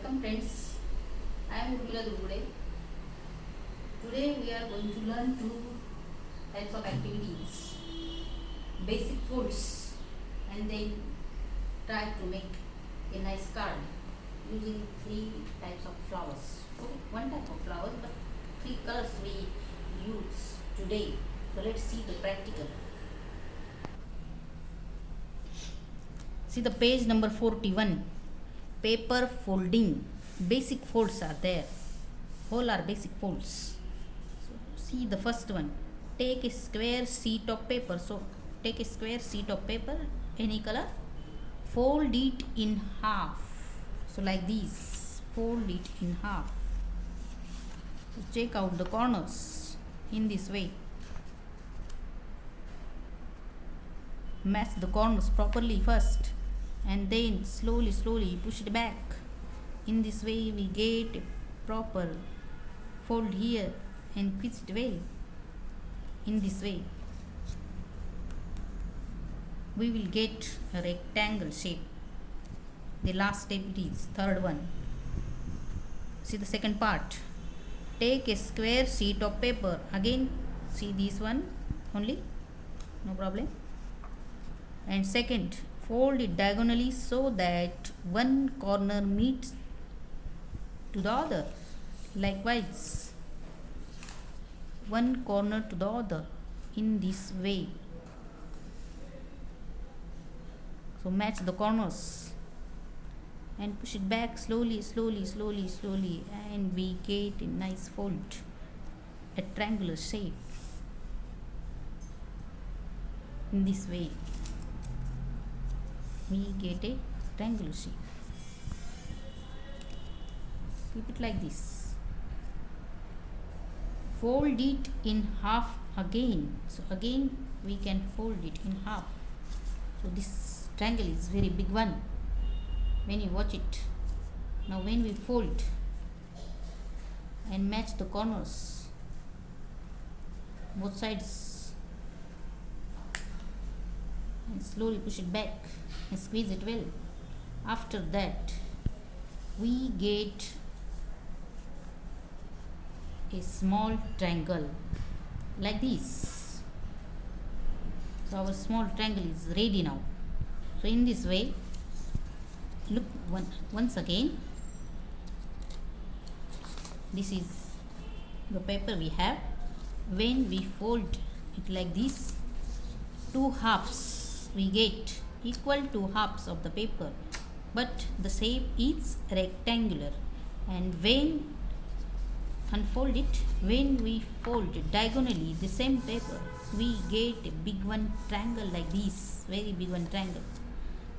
Welcome friends, I am Urmila Durgude. Today we are going to learn two types of activities, basic folds, and then try to make a nice card using three types of flowers. Okay, one type of flowers but three colors we use today. So let's see the practical. See the page number 41. Paper folding. Basic folds are there. All are basic folds. So see the first one. Take a square sheet of paper. So take a square sheet of paper, any color. Fold it in half. So like this. Fold it in half. So check out the corners in this way. Match the corners properly first, and then slowly push it back. In this way we get a proper fold here and pitch it away. In this way we will get a rectangle shape. The last step it is third one. See the second part. Take a square sheet of paper. Again see this one only, no problem. And second, fold it diagonally so that one corner meets to the other. Likewise, one corner to the other in this way. So match the corners and push it back slowly, and we get a nice fold, a triangular shape. In this way we get a triangular shape. Keep it like this. Fold it in half again. So again we can fold it in half. So this triangle is very big one when you watch it. Now when we fold and match the corners, both sides, and slowly push it back and squeeze it well. After that we get a small triangle like this. So our small triangle is ready now. So in this way, look once again, this is the paper we have. When we fold it like this, two halves we get, equal to halves of the paper, but the shape is rectangular. And when unfold it, when we fold it diagonally the same paper, we get a big one triangle like this, very big one triangle.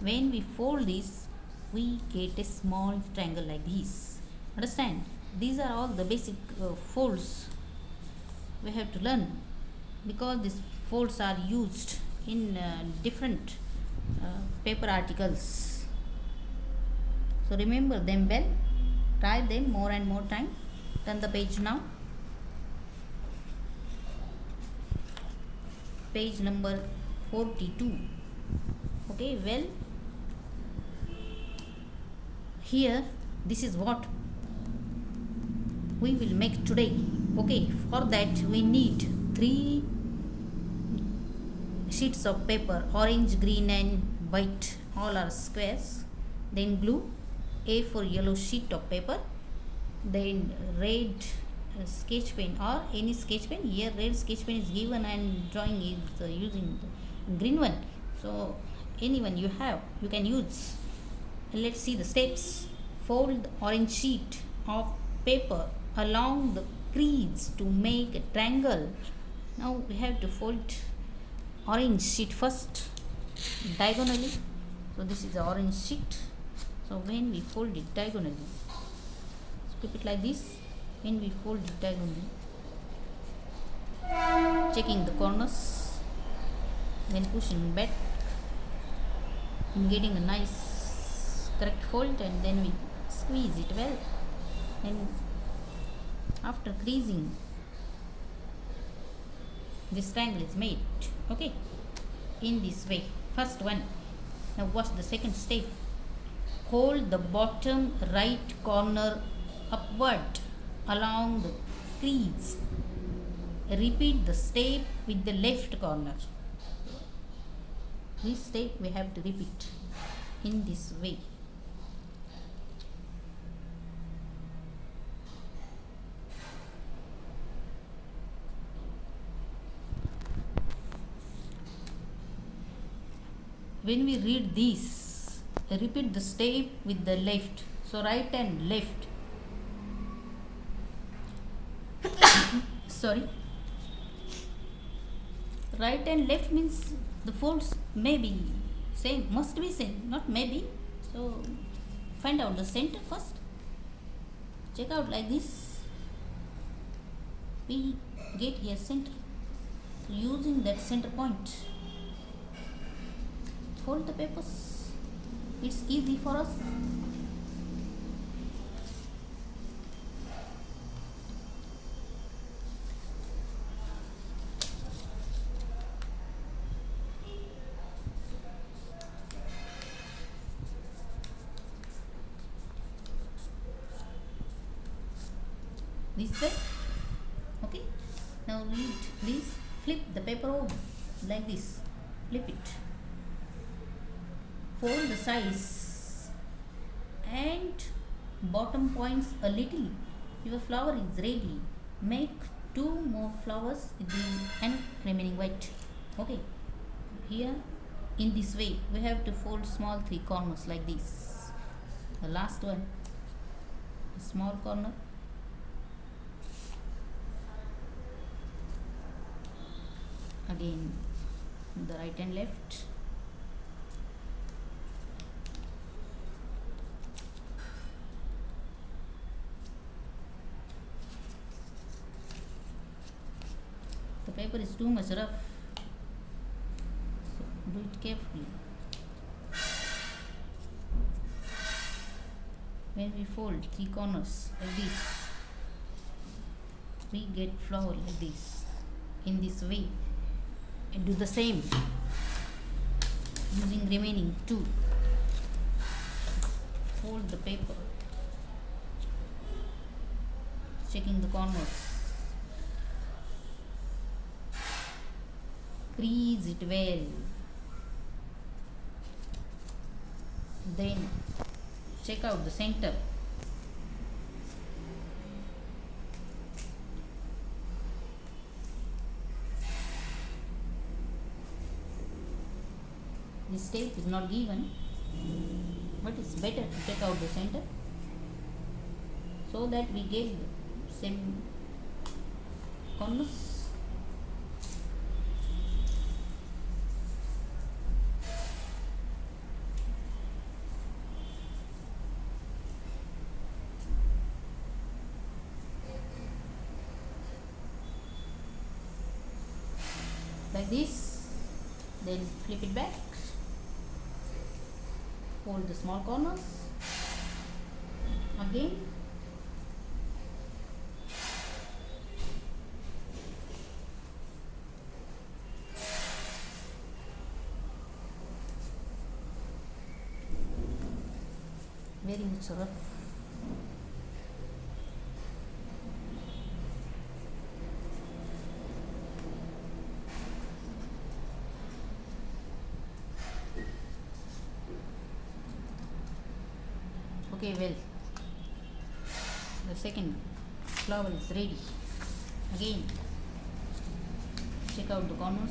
When we fold this, we get a small triangle like this. Understand? These are all the basic folds we have to learn, because these folds are used in different paper articles. So remember them well, try them more and more time. Turn the page now. Page number 42. Okay, well, here this is what we will make today. Okay, for that we need three sheets of paper, orange, green and white, all are squares. Then glue, A for yellow sheet of paper, then red sketch pen or any sketch pen. Here red sketch pen is given and drawing is using the green one. So any one you have, you can use. And let's see the steps. Fold the orange sheet of paper along the crease to make a triangle. Now we have to fold orange sheet first diagonally. So this is the orange sheet. So when we fold it diagonally, keep it like this. When we fold it diagonally, checking the corners, then pushing back and getting a nice correct fold, and then we squeeze it well. And after creasing, this triangle is made. Okay, in this way, first one. Now what's the second step? Hold the bottom right corner upward along the crease. Repeat the step with the left corner. This step we have to repeat in this way. When we read this, repeat the step with the left. So right and left. Sorry. Right and left means the folds may be same, must be same, not maybe. So find out the center first. Check out like this. We get here center. So using that center point, fold the papers. It's easy for us. This way. Okay. Now read this. Flip the paper over like this. Flip it. Fold the sides and bottom points a little. Your flower is ready. Make 2 more flowers and remaining white. Okay. Here in this way we have to fold small 3 corners like this. The last one, a small corner. Again the right and left. The paper is too much rough, so do it carefully. When we fold 3 corners like this, we get flower like this. In this way, and do the same using remaining 2. Fold the paper, checking the corners, crease it well, then check out the center. This step is not given, but it's better to check out the center so that we get the same corners. Like this, then flip it back. Fold the small corners again. Very much rough. Okay, well, the second flower is ready. Again, check out the corners.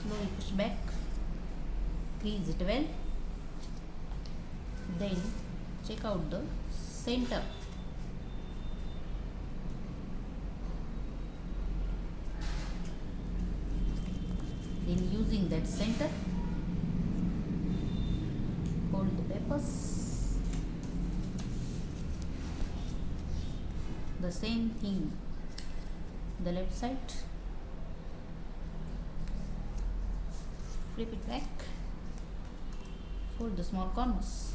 Slowly push back, crease it well. Then check out the center. Then using that center, fold the papers. The same thing, the left side. Flip it back. Fold the small corners.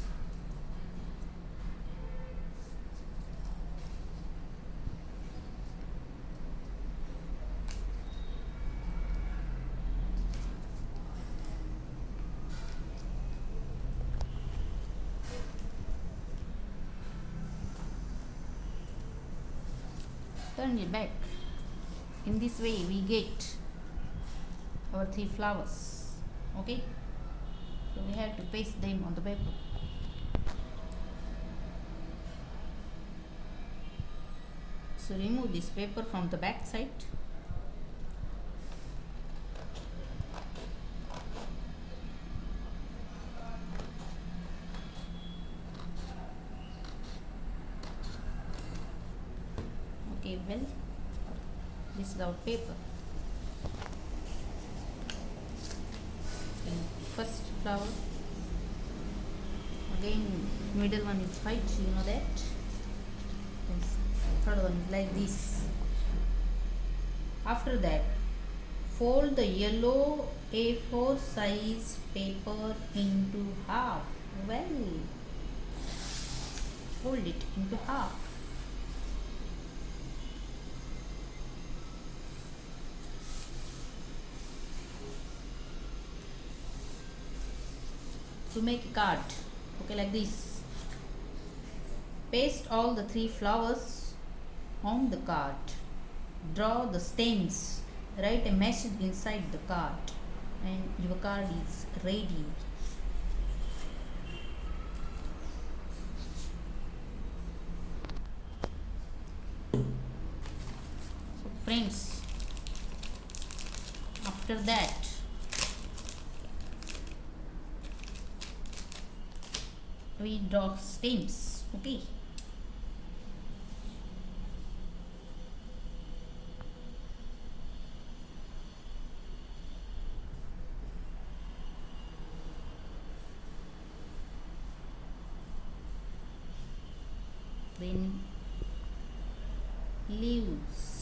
turn it back. In this way we get our 3 flowers. Okay, so we have to paste them on the paper. So remove this paper from the back side. Okay, well, this is our paper. And first flower, again middle one is white, you know that. And third one is like this. After that, fold the yellow A4 size paper into half. Well, fold it into half. To make a card, okay, like this. Paste all the 3 flowers on the card. Draw the stems. Write a message inside the card, and your card is ready. So friends, after that, we draw stems. Okay, then leaves.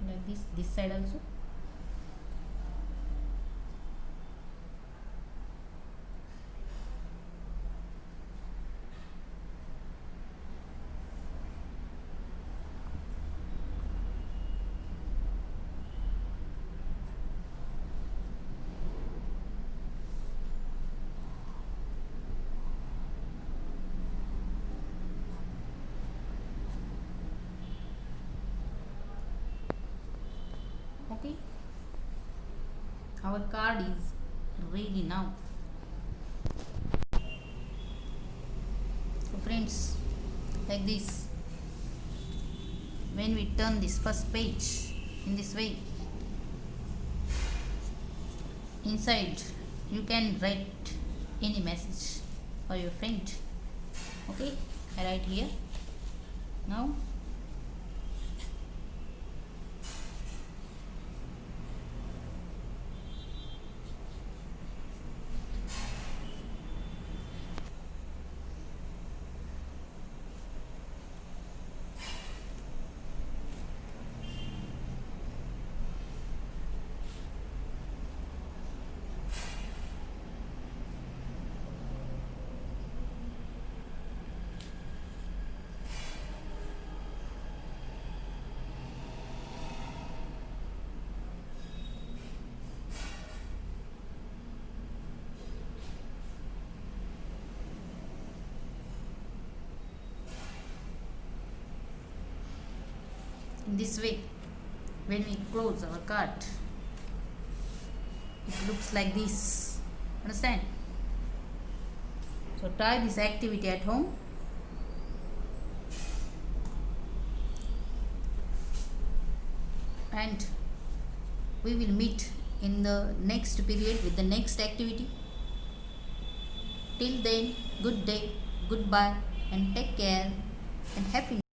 Like this side also. Okay, our card is ready now. So friends, like this, when we turn this first page in this way, inside you can write any message for your friend. Okay, I write here now. In this way, when we close our card, it looks like this. Understand? So try this activity at home. And we will meet in the next period with the next activity. Till then, good day, goodbye, and take care, and happy